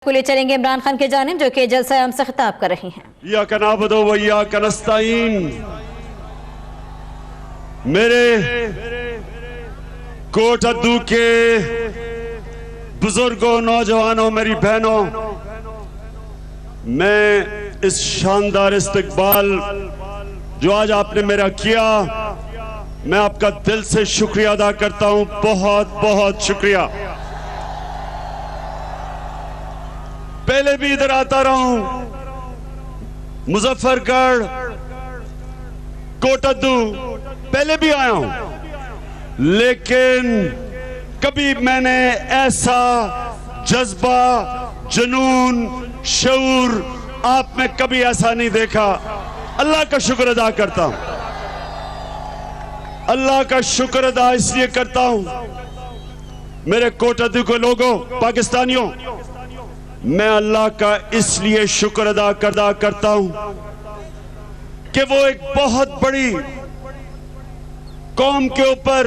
को ले चलेंगे इमरान खान की जानिब जो कि जलसा आम से खिताब कर रही हैं। या कनाबदो वैया कनस्ताइन। मेरे कोट अद्दू के बुजुर्गों, नौजवानों, मेरी बहनों, मैं इस शानदार इस्तकबाल जो आज आपने मेरा किया, मैं आपका दिल से शुक्रिया अदा करता हूं। बहुत बहुत शुक्रिया। पहले भी इधर आता रहा हूं, मुजफ्फरगढ़, कोटद्दू पहले भी आया हूं, लेकिन कभी मैंने ऐसा जज्बा, जुनून, शऊर आप में कभी ऐसा नहीं देखा। अल्लाह का शुक्र अदा करता हूं। अल्लाह का शुक्र अदा इसलिए करता हूं, मेरे कोटद्दू के लोगों, पाकिस्तानियों, मैं अल्लाह का इसलिए शुक्र अदा करता हूं कि वो एक बहुत बड़ी कौम के ऊपर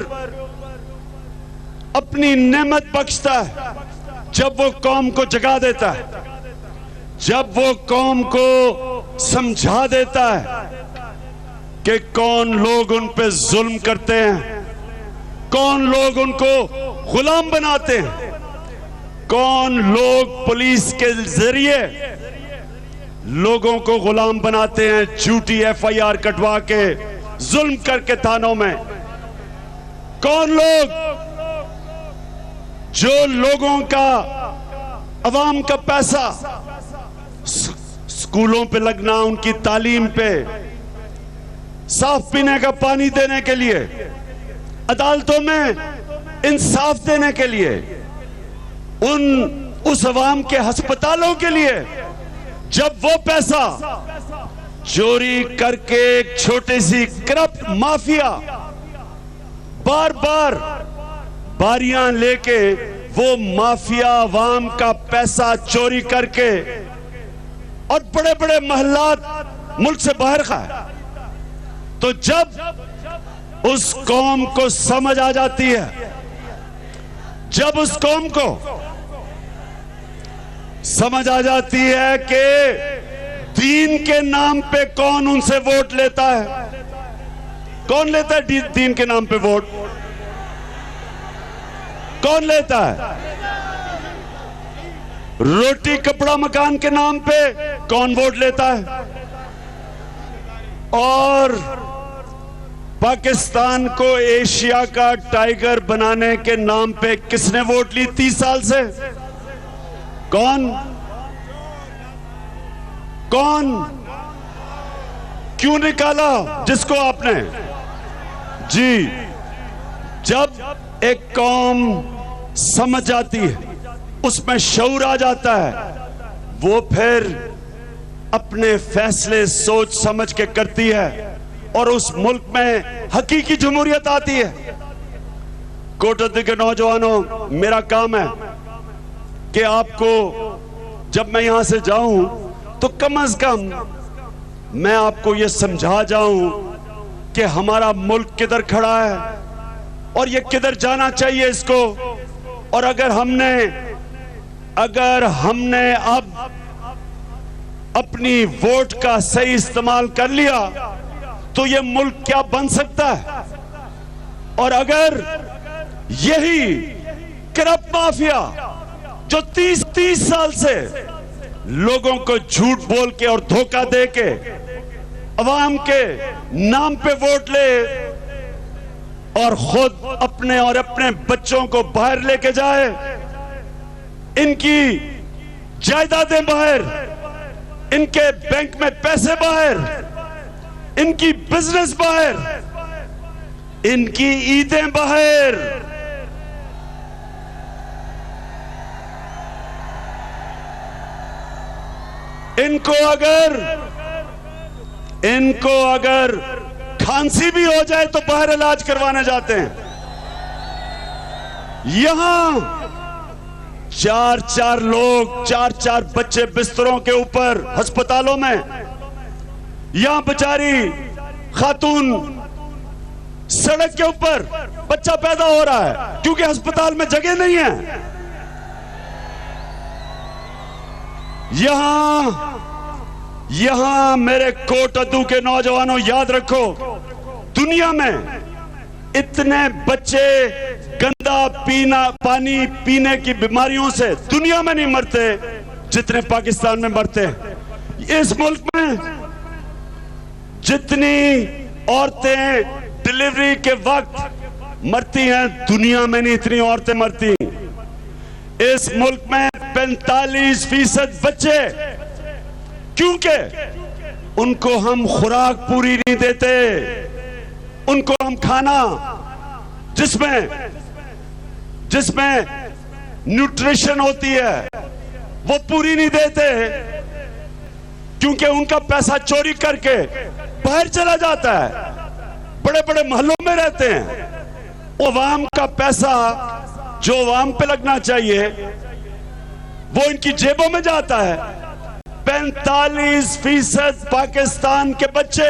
अपनी नेमत बख्शता है जब वो कौम को जगा देता है, जब वो कौम को समझा देता है कि कौन लोग उन पे जुल्म करते हैं, कौन लोग उनको गुलाम बनाते हैं, कौन लोग पुलिस के जरिए लोगों को गुलाम बनाते हैं, झूठी FIR कटवा के जुल्म करके थानों में, कौन लोग जो लोगों का, अवाम का पैसा स्कूलों पे लगना, उनकी तालीम पे, साफ पीने का पानी देने के लिए, अदालतों में इंसाफ देने के लिए, उस अवाम के अस्पतालों के लिए, जब वो पैसा चोरी करके एक छोटी सी करप्ट माफिया बार बार बारियां लेके वो माफिया अवाम का पैसा चोरी करके और बड़े बड़े महल्लात मुल्क से बाहर खाए, तो जब उस कौम को समझ आ जाती है, जब उस कौम को समझ आ जाती है कि दीन के नाम पे कौन उनसे वोट लेता है, कौन लेता है दीन के नाम पे वोट, कौन लेता है, रोटी कपड़ा मकान के नाम पे कौन वोट लेता है, और पाकिस्तान को एशिया का टाइगर बनाने के नाम पे किसने वोट ली 30 साल से, कौन कौन क्यों निकाला जिसको आपने? जी, जब एक कौम समझ जाती है, उसमें शऊर आ जाता है, वो फिर अपने फैसले सोच समझ के करती है और उस मुल्क में हकीकी जमहूरियत आती है। कोटद्दू के नौजवानों, मेरा काम है कि आपको, जब मैं यहां से जाऊं तो कम से कम मैं आपको यह समझा जाऊं कि हमारा मुल्क किधर खड़ा है और ये किधर जाना चाहिए इसको, और अगर हमने अब अपनी वोट का सही इस्तेमाल कर लिया तो ये मुल्क क्या बन सकता है, और अगर यही करप्ट माफिया जो 30 साल से लोगों को झूठ बोल के और धोखा दे के अवाम के नाम पे वोट ले और खुद अपने और अपने बच्चों को बाहर लेके जाए, इनकी जायदादें बाहर, इनके बैंक में पैसे बाहर, इनकी बिजनेस बाहर, इनकी ईदें बाहर, इनको अगर खांसी भी हो जाए तो बाहर इलाज करवाने जाते हैं। यहां 4 लोग, 4 बच्चे बिस्तरों के ऊपर अस्पतालों में, यहां बेचारी खातून सड़क के ऊपर बच्चा पैदा हो रहा है क्योंकि अस्पताल में जगह नहीं है। यहां मेरे कोट अद्दू के नौजवानों, याद रखो, दुनिया में इतने बच्चे गंदा पानी पीने की बीमारियों से दुनिया में नहीं मरते जितने पाकिस्तान में मरते हैं। इस मुल्क में जितनी औरतें डिलीवरी के वक्त मरती हैं, दुनिया में नहीं इतनी औरतें मरती। इस मुल्क में 45% बच्चे, क्योंकि उनको हम खुराक पूरी नहीं देते, उनको हम खाना जिसमें न्यूट्रिशन होती है वो पूरी नहीं देते, क्योंकि उनका पैसा चोरी करके बाहर चला जाता है, बड़े बड़े महलों में रहते हैं। वो अवाम का पैसा जो अवाम पे लगना चाहिए वो इनकी जेबों में जाता है। 45% पाकिस्तान के बच्चे,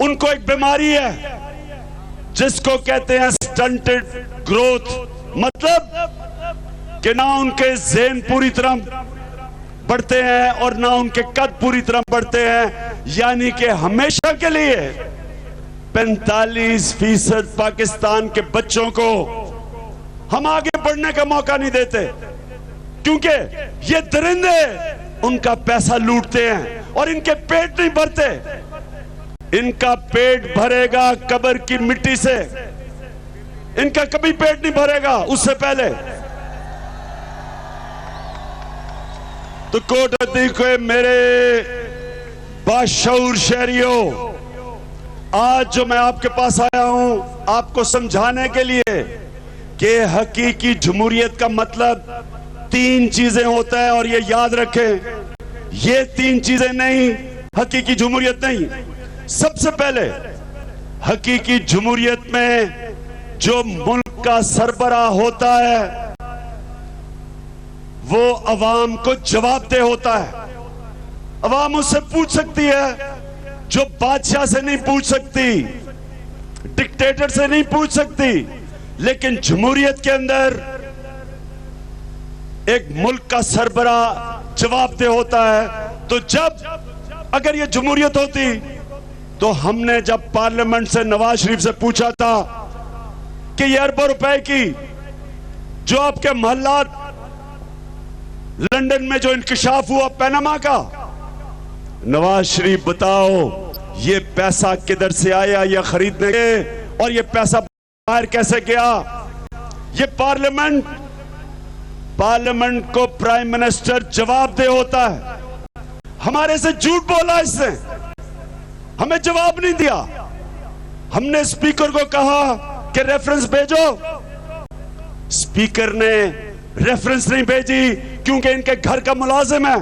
उनको एक बीमारी है जिसको कहते हैं स्टंटेड ग्रोथ, मतलब कि ना उनके ज़हन पूरी तरह बढ़ते हैं और ना उनके कद पूरी तरह बढ़ते हैं, यानी कि हमेशा के लिए 45% पाकिस्तान के बच्चों को हम आगे बढ़ने का मौका नहीं देते, क्योंकि ये दरिंदे उनका पैसा लूटते हैं और इनके पेट नहीं भरते। इनका पेट भरेगा कब्र की मिट्टी से, इनका कभी पेट नहीं भरेगा उससे पहले। तो कोट अद्दी के मेरे बाशऊर शहरियों, आज जो मैं आपके पास आया हूं आपको समझाने के लिए कि हकीकी जमहूरियत का मतलब 3 चीजें होता है, और ये याद रखें, ये 3 चीजें नहीं हकीकी जमहूरियत नहीं। सबसे पहले हकीकी जमहूरियत में जो मुल्क का सरबराह होता है वो अवाम को जवाबदेह होता है। अवाम उससे पूछ सकती है जो बादशाह से नहीं पूछ सकती, डिक्टेटर से नहीं पूछ सकती। लेकिन जमहूरियत के अंदर एक मुल्क का सरबराह जवाबदेह होता है। तो जब अगर ये जमहूरियत होती तो हमने जब पार्लियामेंट से नवाज शरीफ से पूछा था कि ये अरबों रुपए की जो आपके मोहल्लात लंदन में जो इंकशाफ हुआ पनामा का, नवाज शरीफ बताओ ये पैसा किधर से आया ये खरीदने के, और ये पैसा बाहर कैसे गया। ये पार्लियामेंट को प्राइम मिनिस्टर जवाबदेह होता है। हमारे से झूठ बोला, इसने हमें जवाब नहीं दिया। हमने स्पीकर को कहा कि रेफरेंस भेजो, स्पीकर ने रेफरेंस नहीं भेजी क्योंकि इनके घर का मुलाजिम है।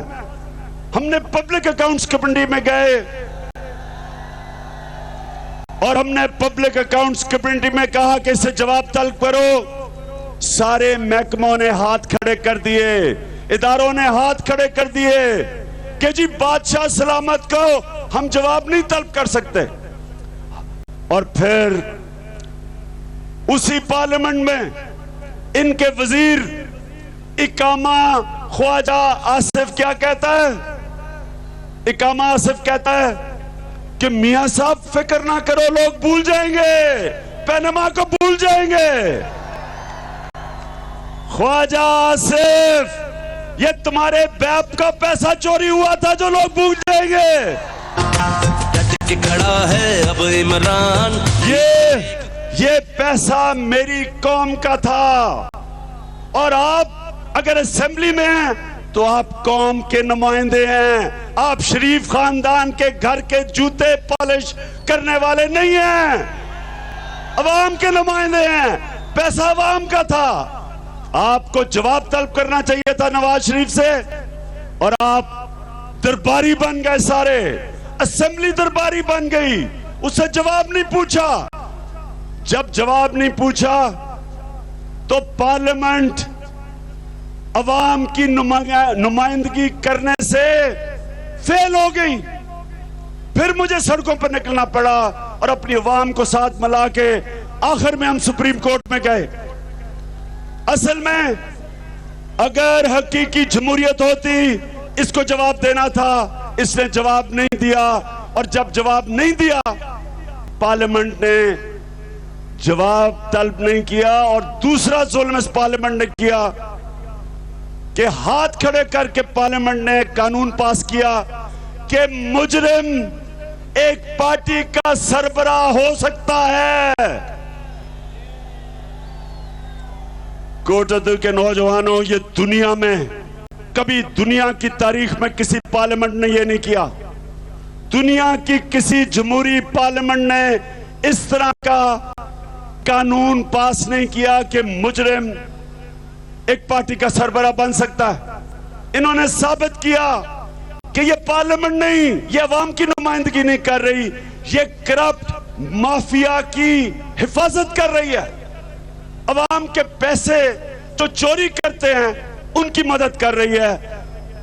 हमने पब्लिक अकाउंट्स कमेटी में गए और हमने पब्लिक अकाउंट्स कमेटी में कहा कि इससे जवाब तलब करो। सारे महकमों ने हाथ खड़े कर दिए, इदारों ने हाथ खड़े कर दिए कि जी बादशाह सलामत को हम जवाब नहीं तलब कर सकते। और फिर उसी पार्लियामेंट में इनके वजीर इकामा ख्वाजा आसिफ क्या कहता है? इकामा आसिफ कहता है कि मियां साहब फिक्र ना करो, लोग भूल जाएंगे, पनामा को भूल जाएंगे। ख्वाजा आसिफ, ये तुम्हारे बाप का पैसा चोरी हुआ था जो लोग भूल जाएंगे। खड़ा है अब इमरान, ये पैसा मेरी कौम का था, और आप अगर असेंबली में हैं तो आप कौम के नुमाइंदे हैं। आप शरीफ खानदान के घर के जूते पॉलिश करने वाले नहीं हैं, अवाम के नुमाइंदे हैं। पैसा अवाम का था, आपको जवाब तलब करना चाहिए था नवाज शरीफ से, और आप दरबारी बन गए, सारे असेंबली दरबारी बन गई, उससे जवाब नहीं पूछा। जब जवाब नहीं पूछा तो पार्लियामेंट अवाम की नुमाइंदगी करने से फेल हो गई। फिर मुझे सड़कों पर निकलना पड़ा और अपनी अवाम को साथ मिला के आखिर में हम सुप्रीम कोर्ट में गए। असल में अगर हकीकी जमहूरियत होती इसको जवाब देना था, इसने जवाब नहीं दिया। और जब जवाब नहीं दिया, पार्लियामेंट ने जवाब तलब नहीं किया। और दूसरा जुल्म इस पार्लियामेंट ने किया कि हाथ खड़े करके पार्लियामेंट ने कानून पास किया कि मुजरिम एक पार्टी का सरबराह हो सकता है। कोटद्दू के नौजवानों, ये दुनिया में कभी दुनिया की तारीख में किसी पार्लियामेंट ने यह नहीं किया। दुनिया की किसी जमहूरी पार्लियामेंट ने इस तरह का कानून पास नहीं किया कि मुजरिम एक पार्टी का सरबराह बन सकता है। इन्होंने साबित किया कि ये पार्लियामेंट नहीं, ये अवाम की नुमाइंदगी नहीं कर रही, ये करप्ट माफिया की हिफाजत कर रही है। अवाम के पैसे जो चोरी करते हैं उनकी मदद कर रही है।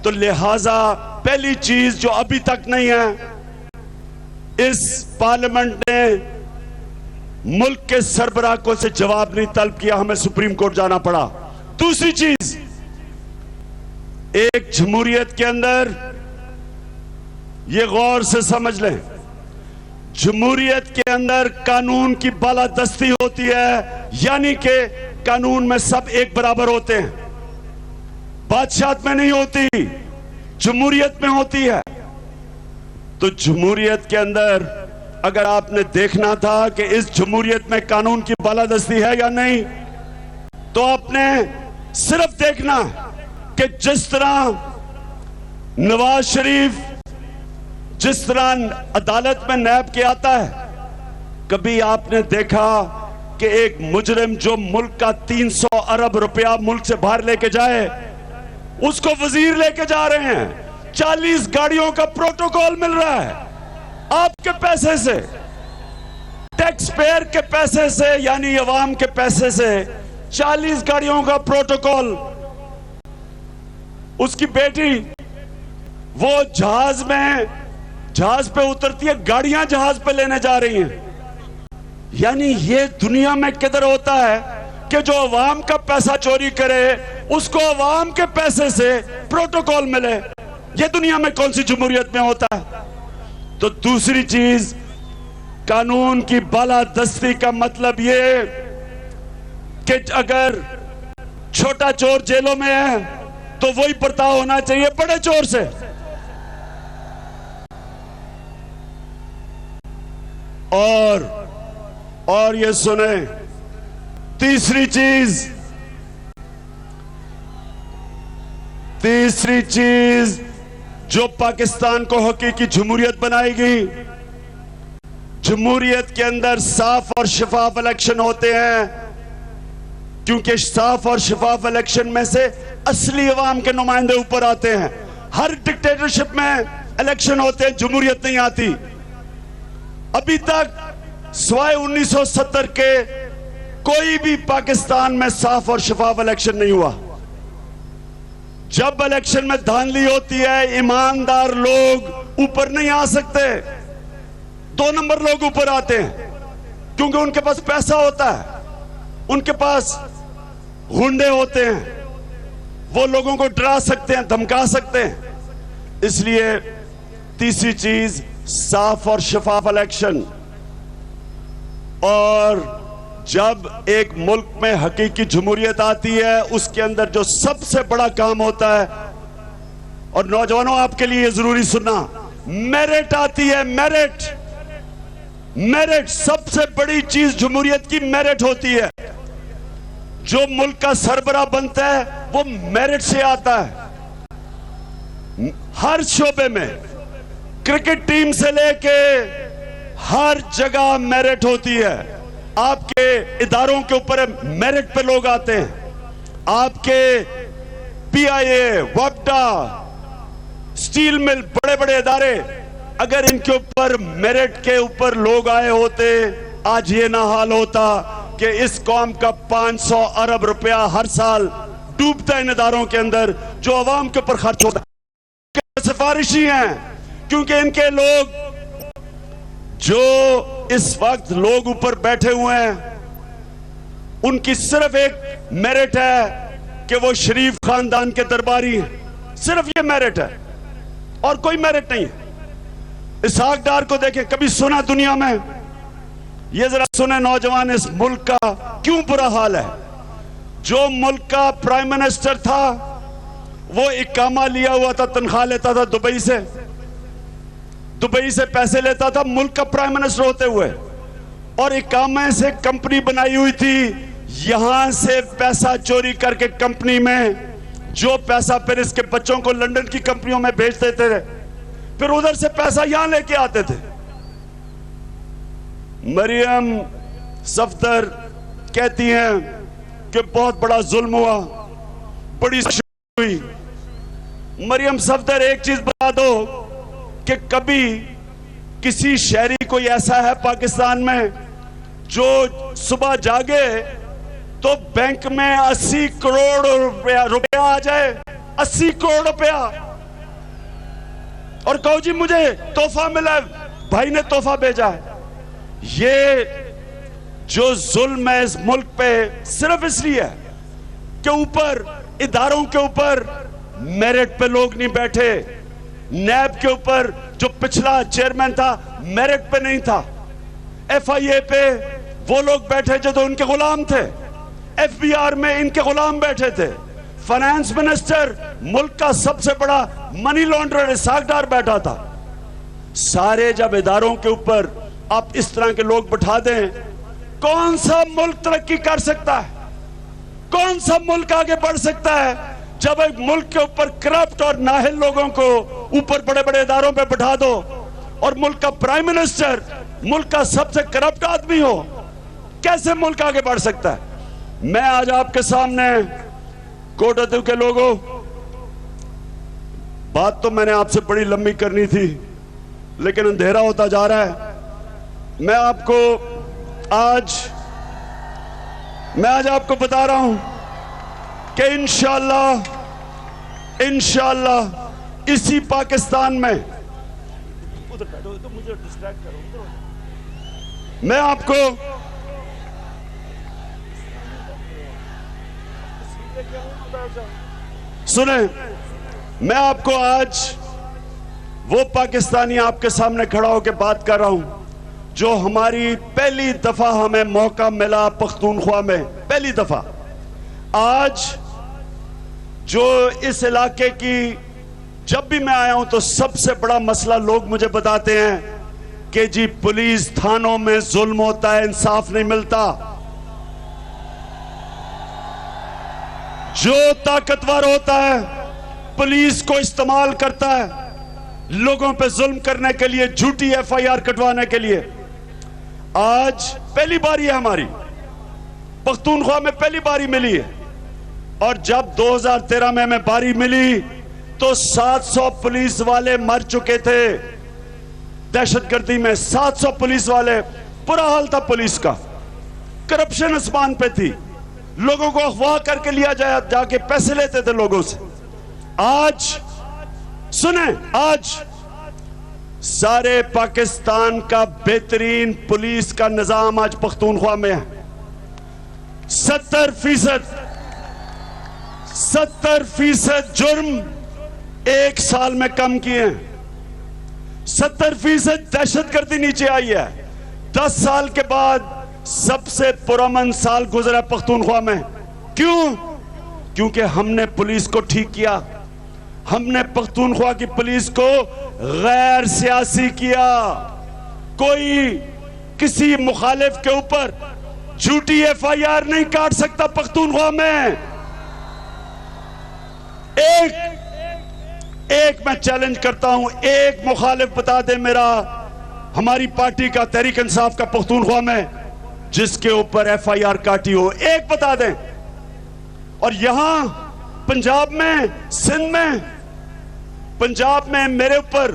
तो लिहाजा पहली चीज जो अभी तक नहीं है, इस पार्लियामेंट ने मुल्क के सरबराह को से जवाब नहीं तलब किया, हमें सुप्रीम कोर्ट जाना पड़ा। दूसरी चीज, एक जमहूरियत के अंदर ये गौर से समझ लें, जमहूरियत के अंदर कानून की बालादस्ती होती है, यानी कि कानून में सब एक बराबर होते हैं। बादशाहत में नहीं होती, जमहूरियत में होती है। तो जमहूरियत के अंदर अगर आपने देखना था कि इस जमहूरियत में कानून की बालादस्ती है या नहीं, तो आपने सिर्फ देखना कि जिस तरह नवाज शरीफ जिस तरह अदालत में नैब के आता है, कभी आपने देखा कि एक मुजरिम जो मुल्क का 300 अरब रुपया मुल्क से बाहर लेके जाए, उसको वजीर लेके जा रहे हैं, 40 गाड़ियों का प्रोटोकॉल मिल रहा है आपके पैसे से, टैक्स पेयर के पैसे से, यानी अवाम के पैसे से 40 गाड़ियों का प्रोटोकॉल। उसकी बेटी वो जहाज पे उतरती है, गाड़ियां जहाज पे लेने जा रही हैं। यानी ये दुनिया में किधर होता है कि जो अवाम का पैसा चोरी करे उसको अवाम के पैसे से प्रोटोकॉल मिले? ये दुनिया में कौन सी जमहूरियत में होता है? तो दूसरी चीज, कानून की बालादस्ती का मतलब ये कि अगर छोटा चोर जेलों में है तो वही बर्ताव होना चाहिए बड़े चोर से। और ये सुने, तीसरी चीज जो पाकिस्तान को हकीकी जमहूरियत बनाएगी, जमहूरियत के अंदर साफ और शफाफ इलेक्शन होते हैं, क्योंकि साफ और शफाफ इलेक्शन में से असली अवाम के नुमाइंदे ऊपर आते हैं। हर डिक्टेटरशिप में इलेक्शन होते हैं, जमहूरियत नहीं आती। अभी तक सिवाय 1970 के कोई भी पाकिस्तान में साफ और शफाफ इलेक्शन नहीं हुआ। जब इलेक्शन में धांधली होती है, ईमानदार लोग ऊपर नहीं आ सकते, 2 नंबर लोग ऊपर आते हैं, क्योंकि उनके पास पैसा होता है, उनके पास गुंडे होते हैं, वो लोगों को डरा सकते हैं, धमका सकते हैं। इसलिए तीसरी चीज, साफ और शफाफ इलेक्शन। और जब एक मुल्क में हकीकी जमहूरियत आती है, उसके अंदर जो सबसे बड़ा काम होता है, और नौजवानों आपके लिए जरूरी सुनना, मेरिट आती है। मेरिट सबसे बड़ी चीज जमहूरियत की मेरिट होती है। जो मुल्क का सरबराह बनता है वो मेरिट से आता है। हर शोबे में, क्रिकेट टीम से लेके हर जगह मेरिट होती है। आपके इदारों के ऊपर मेरिट पे लोग आते हैं। आपके पीआईए, वपडा, स्टील मिल, बड़े बड़े इदारे, अगर इनके ऊपर मेरिट के ऊपर लोग आए होते, आज ये ना हाल होता कि इस कौम का 500 अरब रुपया हर साल डूबता है इन इदारों के अंदर, जो अवाम के ऊपर खर्च होता है। सिफारिशी हैं, क्योंकि इनके लोग जो इस वक्त लोग ऊपर बैठे हुए हैं, उनकी सिर्फ एक मेरिट है कि वो शरीफ खानदान के दरबारी हैं, सिर्फ ये मेरिट है और कोई मेरिट नहीं है। इसहाक डार को देखें, कभी सुना दुनिया में? ये जरा सुने नौजवान, इस मुल्क का क्यों बुरा हाल है। जो मुल्क का प्राइम मिनिस्टर था वो इकामा लिया हुआ था, तनख्वाह लेता था दुबई से पैसे लेता था मुल्क का प्राइम मिनिस्टर होते हुए, और इकामे से कंपनी बनाई हुई थी। यहां से पैसा चोरी करके कंपनी में, जो पैसा फिर इसके बच्चों को लंदन की कंपनियों में भेज देते थे, फिर उधर से पैसा यहां लेके आते थे। मरियम सफदर कहती हैं कि बहुत बड़ा जुल्म हुआ, बड़ी हुई। मरियम सफदर, एक चीज बता दो कि कभी किसी शहरी कोई ऐसा है पाकिस्तान में जो सुबह जागे तो बैंक में 80 करोड़ रुपया आ जाए, 80 करोड़ रुपया, और कहो जी मुझे तोहफा मिला है, भाई ने तोहफा भेजा है। ये जो जुल्म है इस मुल्क पे सिर्फ इसलिए है कि ऊपर इदारों के ऊपर मेरिट पे लोग नहीं बैठे। नैब के ऊपर जो पिछला चेयरमैन था मेरिट पे नहीं था। FIA पे वो लोग बैठे जो तो उनके गुलाम थे। FBR में इनके गुलाम बैठे थे। फाइनेंस मिनिस्टर, मुल्क का सबसे बड़ा मनी लॉन्ड्रर इसहाक डार बैठा था। सारे जब इदारों के ऊपर आप इस तरह के लोग बैठा दें, कौन सा मुल्क तरक्की कर सकता है? कौन सा मुल्क आगे बढ़ सकता है जब एक मुल्क के ऊपर करप्ट और नाहिल लोगों को ऊपर बड़े बड़े इदारों पे बैठा दो और मुल्क का प्राइम मिनिस्टर मुल्क का सबसे करप्ट आदमी हो? कैसे मुल्क आगे बढ़ सकता है? मैं आज आपके सामने कोटद्दू के लोगों, बात तो मैंने आपसे बड़ी लंबी करनी थी लेकिन अंधेरा होता जा रहा है। मैं आज आपको बता रहा हूं कि इंशाअल्लाह इसी पाकिस्तान में, उधर बैठो तो मुझे डिस्ट्रैक्ट करो, मैं आपको सुने, मैं आपको आज वो पाकिस्तानी आपके सामने खड़ा होकर बात कर रहा हूं जो हमारी पहली दफा हमें मौका मिला पख्तूनख्वा में, पहली दफा। आज जो इस इलाके की, जब भी मैं आया हूं तो सबसे बड़ा मसला लोग मुझे बताते हैं कि जी पुलिस थानों में जुल्म होता है, इंसाफ नहीं मिलता। जो ताकतवर होता है पुलिस को इस्तेमाल करता है लोगों पे जुल्म करने के लिए, झूठी FIR कटवाने के लिए। आज पहली बारी है हमारी, पख्तूनख्वा में पहली बारी मिली है, और जब 2013 में हमें बारी मिली तो 700 पुलिस वाले मर चुके थे दहशतगर्दी में। 700 पुलिस वाले, बुरा हाल था पुलिस का, करप्शन आसमान पे थी, लोगों को अगवा करके लिया जाके पैसे लेते थे लोगों से। आज सुने, आज सारे पाकिस्तान का बेहतरीन पुलिस का निजाम आज पख्तूनख्वा में है। 70% जुर्म एक साल में कम किए हैं। 70% दहशतगर्दी नीचे आई है। 10 साल के बाद सबसे पुरअमन साल गुजरा पख्तूनख्वा में। क्यों? क्योंकि हमने पुलिस को ठीक किया, हमने पख्तूनख्वा की पुलिस को गैर सियासी किया। कोई किसी मुखालिफ के ऊपर झूठी FIR नहीं काट सकता पख्तूनख्वा में। एक मैं चैलेंज करता हूं, एक मुखालिफ बता दे मेरा, हमारी पार्टी का तहरीक इंसाफ का पख्तूनख्वा में जिसके ऊपर FIR काटी हो, एक बता दें। और यहां पंजाब में, सिंध में, पंजाब में मेरे ऊपर,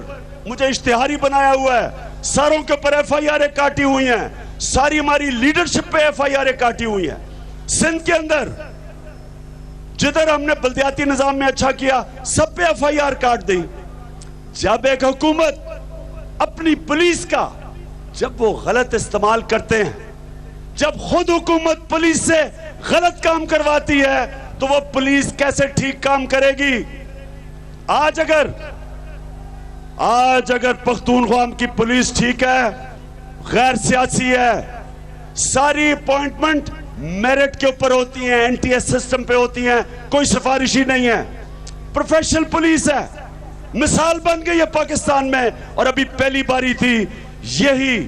मुझे इश्तिहारी बनाया हुआ है, सारों के ऊपर FIR काटी हुई हैं, सारी हमारी लीडरशिप पे FIR काटी हुई हैं। सिंध के अंदर जिधर हमने बल्दियाती निजाम में अच्छा किया सब पे FIR काट दी। जब एक हुकूमत अपनी पुलिस का जब वो गलत इस्तेमाल करते हैं, जब खुद हुकूमत पुलिस से गलत काम करवाती है तो वो पुलिस कैसे ठीक काम करेगी? आज अगर पख्तूनख्वा की पुलिस ठीक है, गैर सियासी है, सारी अपॉइंटमेंट मेरिट के ऊपर होती हैं, एनटीएस सिस्टम पे होती हैं, कोई सिफारिशी नहीं है, प्रोफेशनल पुलिस है, मिसाल बन गई है पाकिस्तान में। और अभी पहली बारी थी, यही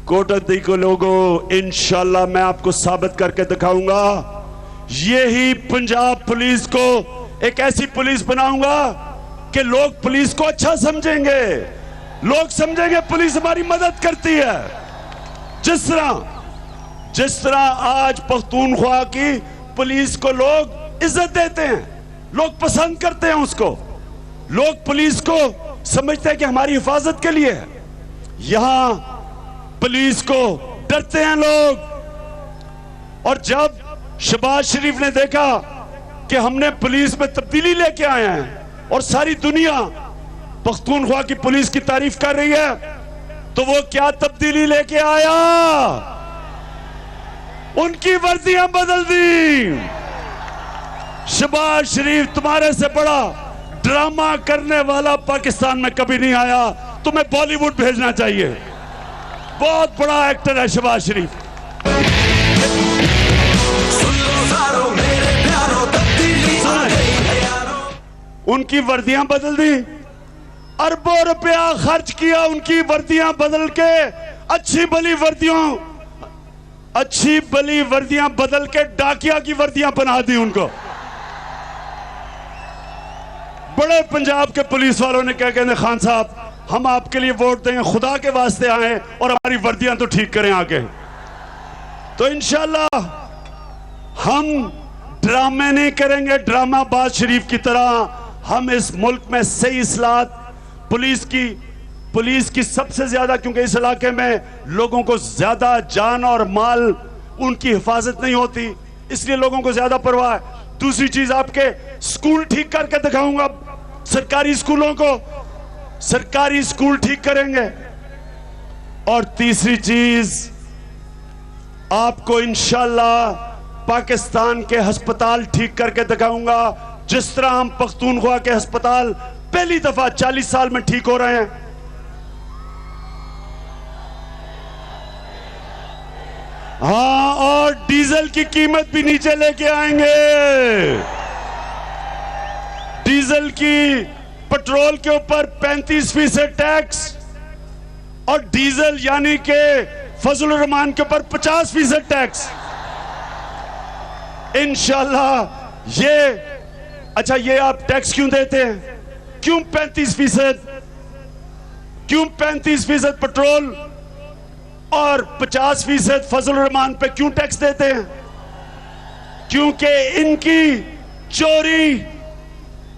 कोटद्दी को लोगों इंशाल्लाह मैं आपको साबित करके दिखाऊंगा, यही पंजाब पुलिस को एक ऐसी पुलिस बनाऊंगा कि लोग पुलिस को अच्छा समझेंगे, लोग समझेंगे पुलिस हमारी मदद करती है। जिस तरह आज पख्तूनख्वा की पुलिस को लोग इज्जत देते हैं, लोग पसंद करते हैं उसको, लोग पुलिस को समझते हैं कि हमारी हिफाजत के लिए है। यहां पुलिस को डरते हैं लोग। और जब शहबाज शरीफ ने देखा कि हमने पुलिस में तब्दीली लेके आए हैं और सारी दुनिया पख्तूनख्वा की पुलिस की तारीफ कर रही है, तो वो क्या तब्दीली लेके आया? उनकी वर्दियां बदल दी। शहबाज शरीफ तुम्हारे से बड़ा ड्रामा करने वाला पाकिस्तान में कभी नहीं आया, तुम्हें बॉलीवुड भेजना चाहिए। बहुत बड़ा एक्टर है शहबाज शरीफ। उनकी वर्दियां बदल दी, अरबों रुपया खर्च किया उनकी वर्दियां बदल के, अच्छी भली वर्दियां बदल के डाकिया की वर्दियां बना दी उनको। बड़े पंजाब के पुलिस वालों ने क्या कहते, खान साहब हम आपके लिए वोट देंगे, खुदा के वास्ते आए और हमारी वर्दियां तो ठीक करें आके। तो इंशाल्लाह हम ड्रामे नहीं करेंगे, ड्रामाबाज शरीफ की तरह। हम इस मुल्क में सही इस्लाहत पुलिस की सबसे ज्यादा, क्योंकि इस इलाके में लोगों को ज्यादा जान और माल उनकी हिफाजत नहीं होती, इसलिए लोगों को ज्यादा परवाह है। दूसरी चीज, आपके स्कूल ठीक करके दिखाऊंगा, सरकारी स्कूलों को, सरकारी स्कूल ठीक करेंगे। और तीसरी चीज, आपको इंशाल्लाह पाकिस्तान के अस्पताल ठीक करके दिखाऊंगा, जिस तरह हम पख्तूनख्वा के अस्पताल पहली दफा 40 साल में ठीक हो रहे हैं। हाँ, और डीजल की कीमत भी नीचे लेके आएंगे। डीजल की, पेट्रोल के ऊपर 35% टैक्स और डीजल यानी के फजल रहमान के ऊपर 50% टैक्स इंशाल्लाह। ये आप टैक्स क्यों देते हैं? क्यों 35%? क्यों 35% पेट्रोल और 50% फजल रहमान पे क्यों टैक्स देते हैं? क्योंकि इनकी चोरी,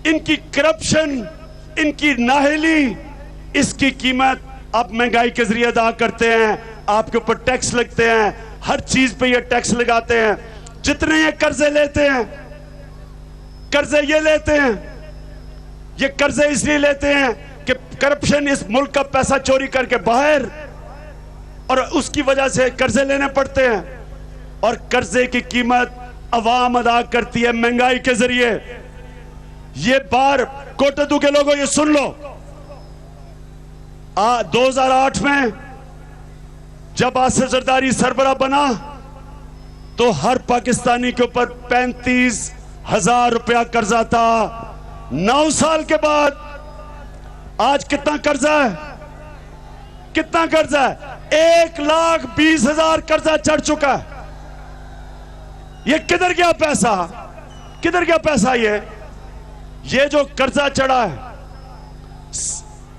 इनकी करप्शन, इनकी नाहली, इसकी कीमत आप महंगाई के जरिए अदा करते हैं। आपके ऊपर टैक्स लगते हैं, हर चीज पे ये टैक्स लगाते हैं। जितने ये कर्जे लेते हैं, कर्जे ये लेते हैं, ये कर्जे इसलिए लेते हैं कि करप्शन, इस मुल्क का पैसा चोरी करके बाहर, और उसकी वजह से कर्जे लेने पड़ते हैं। और कर्जे की कीमत अवाम अदा करती है महंगाई के जरिए। ये बार कोटद्दू के लोगों ये सुन लो, 2008 में जब आसिफ जरदारी सरबराह बना तो हर पाकिस्तानी के ऊपर 35,000 रुपया कर्जा था। 9 साल के बाद आज कितना कर्जा है? कितना कर्जा है? 1,20,000 कर्जा चढ़ चुका है। ये किधर गया पैसा? किधर गया पैसा? ये जो कर्जा चढ़ा है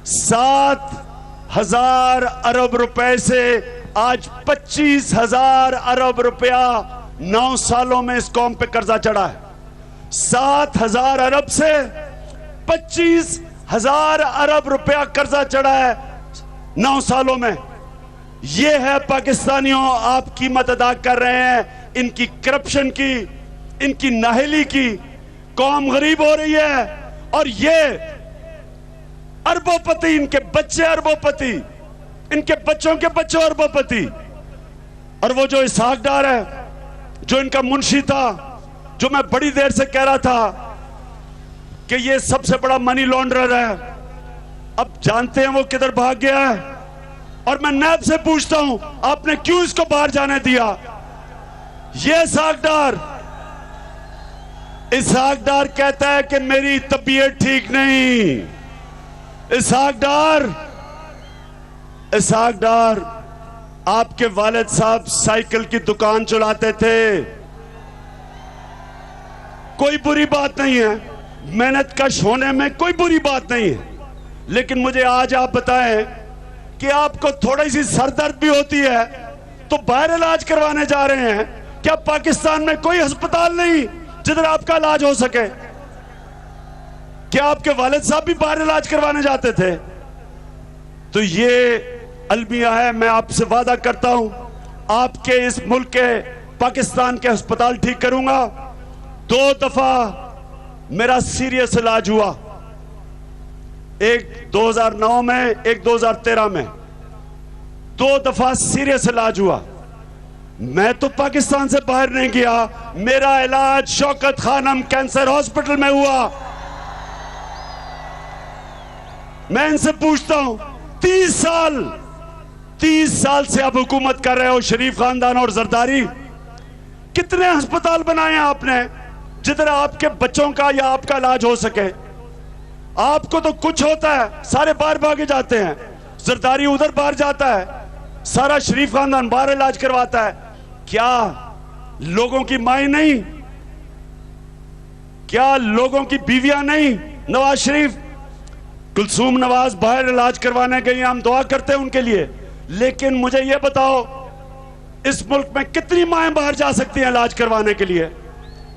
7,000 अरब रुपए से आज 25,000 अरब रुपया 9 सालों में इस कौम पे कर्जा चढ़ा है। 7,000 अरब से 25,000 अरब रुपया कर्जा चढ़ा है 9 सालों में। ये है पाकिस्तानियों, आप कीमत अदा कर रहे हैं इनकी करप्शन की, इनकी नाहली की। कौम गरीब हो रही है और ये अरबोपति, इनके बच्चे अरबोपति, इनके बच्चों के बच्चों अरबोपति। और वो जो इसहाक डार है, जो इनका मुंशी था, जो मैं बड़ी देर से कह रहा था कि ये सबसे बड़ा मनी लॉन्ड्रर है, अब जानते हैं वो किधर भाग गया है। और मैं नैब से पूछता हूं, आपने क्यों इसको बाहर जाने दिया? ये इसहाक डार कहता है कि मेरी तबीयत ठीक नहीं। इसहाक डार आपके वालिद साहब साइकिल की दुकान चलाते थे, कोई बुरी बात नहीं है, मेहनत कश होने में कोई बुरी बात नहीं है। लेकिन मुझे आज आप बताएं कि आपको थोड़ी सी सरदर्द भी होती है तो बाहर इलाज करवाने जा रहे हैं। क्या पाकिस्तान में कोई अस्पताल नहीं जिधर आपका इलाज हो सके? क्या आपके वालिद साहब भी बाहर इलाज करवाने जाते थे? तो ये अलमिया है। मैं आपसे वादा करता हूं, आपके इस मुल्क के पाकिस्तान के अस्पताल ठीक करूंगा। 2 दफा मेरा सीरियस इलाज हुआ, एक 2009 में, एक 2013 में। 2 दफा सीरियस इलाज हुआ। मैं तो पाकिस्तान से बाहर नहीं गया, मेरा इलाज शौकत खानम कैंसर हॉस्पिटल में हुआ। मैं इनसे पूछता हूं, 30 साल से आप हुकूमत कर रहे हो, शरीफ खानदान और जरदारी, कितने अस्पताल बनाए हैं आपने जिधर आपके बच्चों का या आपका इलाज हो सके? आपको तो कुछ होता है, सारे बाहर भागे जाते हैं। जरदारी उधर बाहर जाता है, सारा शरीफ खानदान बाहर इलाज करवाता है। क्या लोगों की माएं नहीं? क्या लोगों की बीवियां नहीं? नवाज शरीफ, कुलसूम नवाज बाहर इलाज करवाने गई, हम दुआ करते हैं उनके लिए। लेकिन मुझे यह बताओ, इस मुल्क में कितनी माएं बाहर जा सकती हैं इलाज करवाने के लिए?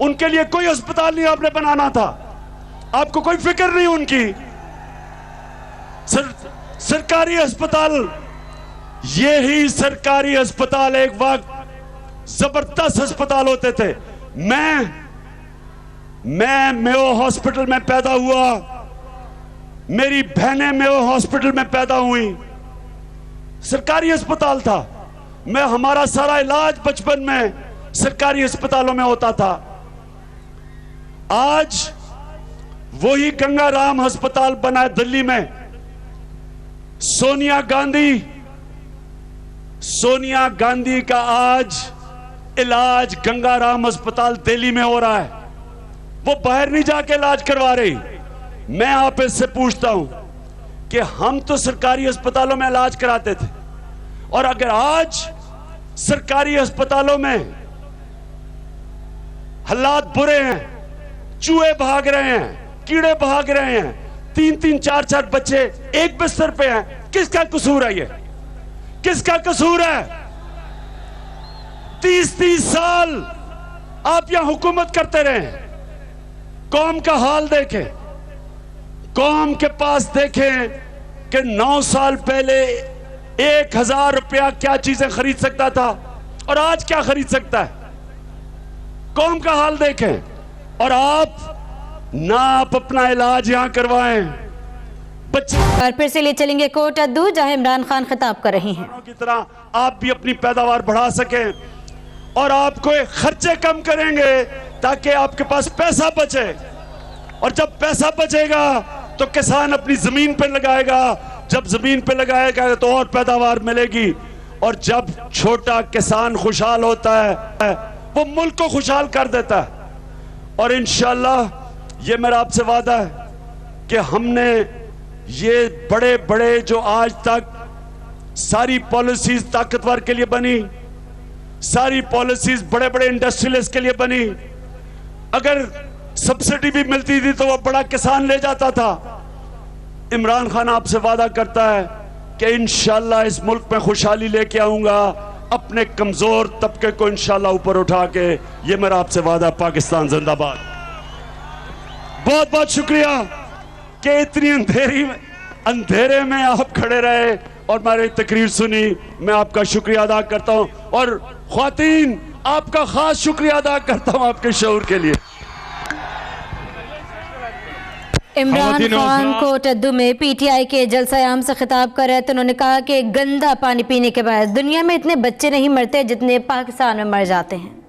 उनके लिए कोई अस्पताल नहीं आपने बनाना था, आपको कोई फिक्र नहीं उनकी। सरकारी अस्पताल, यही सरकारी अस्पताल एक वक्त जबरदस्त अस्पताल होते थे। मैं मेयो हॉस्पिटल में पैदा हुआ, मेरी बहनें मेयो हॉस्पिटल में पैदा हुई, सरकारी अस्पताल था। हमारा सारा इलाज बचपन में सरकारी अस्पतालों में होता था। आज वही गंगा राम अस्पताल बना है दिल्ली में। सोनिया गांधी का आज इलाज गंगा राम अस्पताल दिल्ली में हो रहा है। वो बाहर नहीं जाके इलाज करवा रही। मैं आप इससे पूछता हूं कि हम तो सरकारी अस्पतालों में इलाज कराते थे, और अगर आज सरकारी अस्पतालों में हालात बुरे हैं, चूहे भाग रहे हैं, कीड़े भाग रहे हैं, 3-3, 4-4 बच्चे एक बिस्तर पे हैं, किसका कसूर है? ये किसका कसूर है? 30-30 साल आप यहां हुकूमत करते रहे। कौम का हाल देखें, कौम के पास देखें कि 9 साल पहले 1000 रुपया क्या चीजें खरीद सकता था और आज क्या खरीद सकता है। कौम का हाल देखें। और आप अपना इलाज यहां करवाएं। और फिर से ले चलेंगे कोट अद्दू, जहां इमरान खान खिताब कर रहे हैं। की तरह आप भी अपनी पैदावार बढ़ा सकें और आपको खर्चे कम करेंगे ताकि आपके पास पैसा बचे। और जब पैसा बचेगा तो किसान अपनी जमीन पे लगाएगा, जब जमीन पे लगाएगा तो और पैदावार मिलेगी। और जब छोटा किसान खुशहाल होता है वो मुल्क को खुशहाल कर देता है। और इंशाअल्लाह ये मेरा आपसे वादा है कि हमने ये बड़े बड़े जो आज तक सारी पॉलिसीज ताकतवर के लिए बनी, सारी पॉलिसीज बड़े बड़े इंडस्ट्रियलिस्ट के लिए बनी, अगर सब्सिडी भी मिलती थी तो वो बड़ा किसान ले जाता था। इमरान खान आपसे वादा करता है कि इंशाअल्लाह इस मुल्क में खुशहाली लेके आऊंगा, अपने कमजोर तबके को इंशाअल्लाह ऊपर उठा के। ये मेरा आपसे वादा। पाकिस्तान जिंदाबाद। बहुत बहुत शुक्रिया कि इतनी अंधेरे में आप खड़े रहे और हमारी तकरीर सुनी। मैं आपका शुक्रिया अदा करता हूं और ख्वातीन आपका खास शुक्रिया अदा करता हूं आपके शऊर के लिए। इमरान खान कोट अद्दू में पीटीआई के जलसा-ए-आम से खिताब कर रहे थे। उन्होंने कहा कि गंदा पानी पीने के बाद दुनिया में इतने बच्चे नहीं मरते जितने पाकिस्तान में मर जाते हैं।